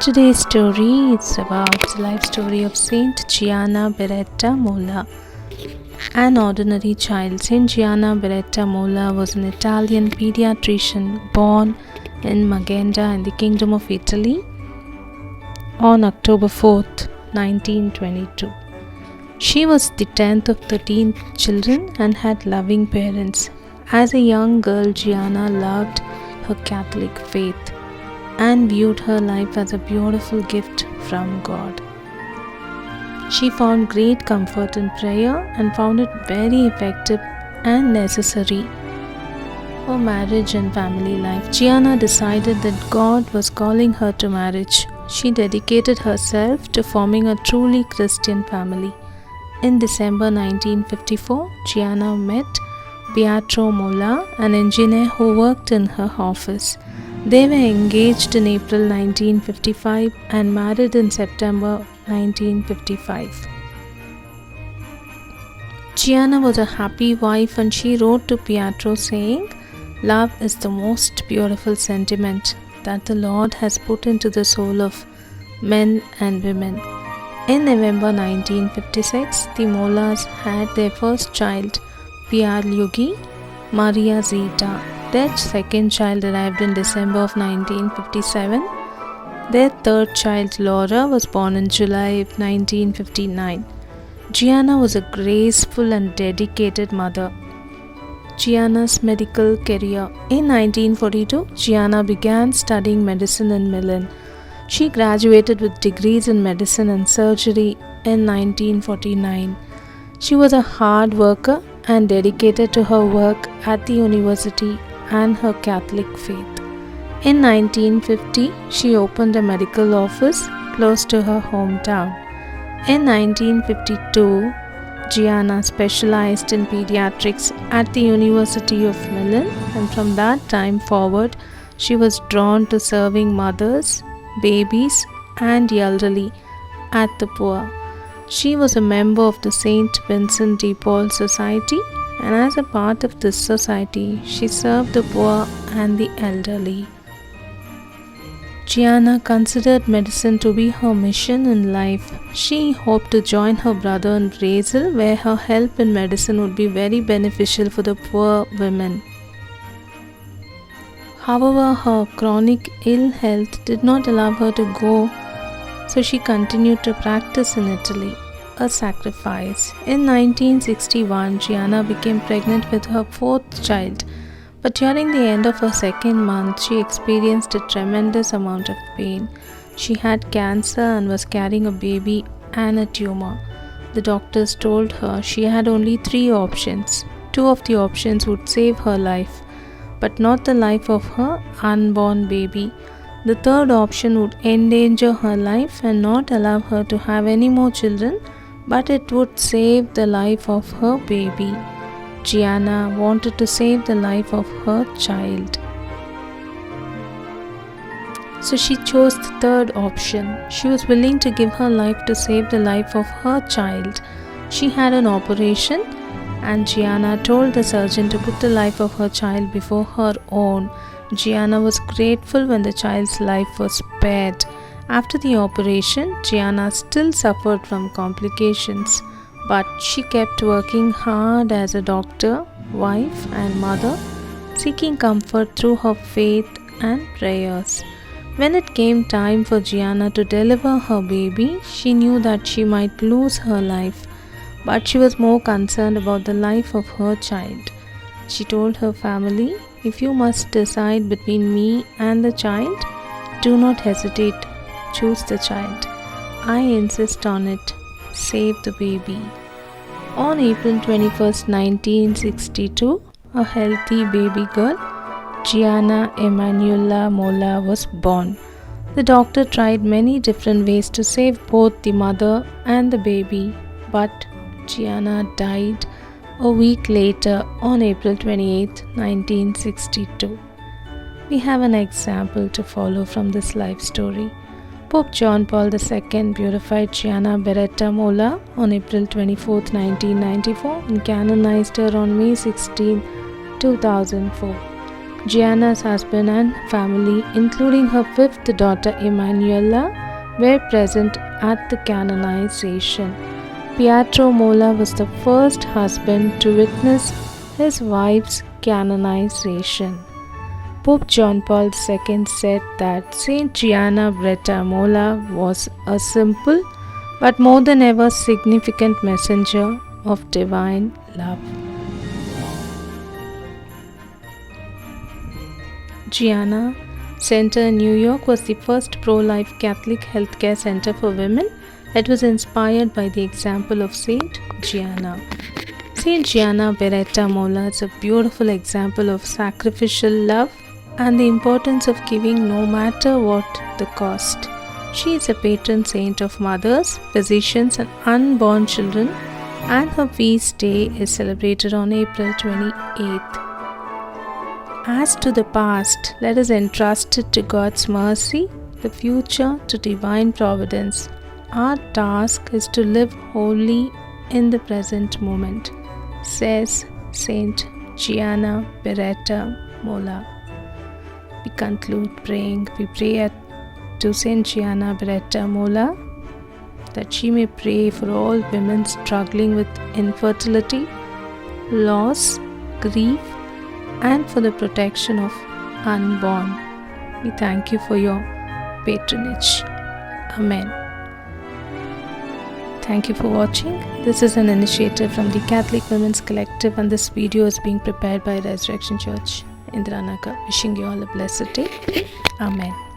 Today's story is about the life story of Saint Gianna Beretta Molla, an ordinary child. Saint Gianna Beretta Molla was an Italian pediatrician born in Magenta in the Kingdom of Italy on October 4th, 1922. She was the 10th of 13 children and had loving parents. As a young girl, Gianna loved her Catholic faith and viewed her life as a beautiful gift from God. She found great comfort in prayer and found it very effective and necessary for marriage and family life. Gianna decided that God was calling her to marriage. She dedicated herself to forming a truly Christian family. In December 1954, Gianna met Pietro Molla, an engineer who worked in her office. They were engaged in April 1955 and married in September 1955. Gianna was a happy wife and she wrote to Pietro saying, "Love is the most beautiful sentiment that the Lord has put into the soul of men and women." In November 1956, the Mollas had their first child, Pierluigi Maria Zita. Their second child arrived in December of 1957. Their third child, Laura, was born in July of 1959. Gianna was a graceful and dedicated mother. Gianna's medical career. In 1942, Gianna began studying medicine in Milan. She graduated with degrees in medicine and surgery in 1949. She was a hard worker and dedicated to her work at the university and her Catholic faith. In 1950, she opened a medical office close to her hometown. In 1952, Gianna specialized in pediatrics at the University of Milan, and from that time forward, she was drawn to serving mothers, babies, and elderly at the poor. She was a member of the Saint Vincent de Paul Society, and as a part of this society, she served the poor and the elderly. Gianna considered medicine to be her mission in life. She hoped to join her brother in Brazil, where her help in medicine would be very beneficial for the poor women. However, her chronic ill health did not allow her to go, so she continued to practice in Italy. A sacrifice. In 1961, Gianna became pregnant with her fourth child, but during the end of her second month, she experienced a tremendous amount of pain. She had cancer and was carrying a baby and a tumor. The doctors told her she had only 3 options. 2 of the options would save her life, but not the life of her unborn baby. The third option would endanger her life and not allow her to have any more children, but it would save the life of her baby. Gianna wanted to save the life of her child, so she chose the third option. She was willing to give her life to save the life of her child. She had an operation, and Gianna told the surgeon to put the life of her child before her own. Gianna was grateful when the child's life was spared. After the operation, Gianna still suffered from complications, but she kept working hard as a doctor, wife, and mother, seeking comfort through her faith and prayers. When it came time for Gianna to deliver her baby, she knew that she might lose her life, but she was more concerned about the life of her child. She told her family, "If you must decide between me and the child, do not hesitate. Choose the child. I insist on it. Save the baby." On April 21st, 1962, a healthy baby girl, Gianna Emanuela Molla, was born. The doctor tried many different ways to save both the mother and the baby, but Gianna died a week later on April 28, 1962. We have an example to follow from this life story. Pope John Paul II purified Gianna Beretta Molla on April 24, 1994 and canonized her on May 16, 2004. Gianna's husband and family, including her fifth daughter Emanuela, were present at the canonization. Pietro Mola was the first husband to witness his wife's canonization. Pope John Paul II said that Saint Gianna Beretta Mola was a simple but more than ever significant messenger of divine love. Gianna Center in New York was the first pro-life Catholic healthcare center for women. It was inspired by the example of Saint Gianna. Saint Gianna Beretta Mola is a beautiful example of sacrificial love and the importance of giving no matter what the cost. She is a patron saint of mothers, physicians, and unborn children, and her feast day is celebrated on April 28th. As to the past, let us entrust it to God's mercy, the future to divine providence. Our task is to live wholly in the present moment, says Saint Gianna Beretta Mola. We conclude praying. We pray to Saint Gianna Beretta Mola that she may pray for all women struggling with infertility, loss, grief, and for the protection of unborn. We thank you for your patronage. Amen. Thank you for watching. This is an initiative from the Catholic Women's Collective, and this video is being prepared by Resurrection Church, Indiranagar. Wishing you all a blessed day. Amen.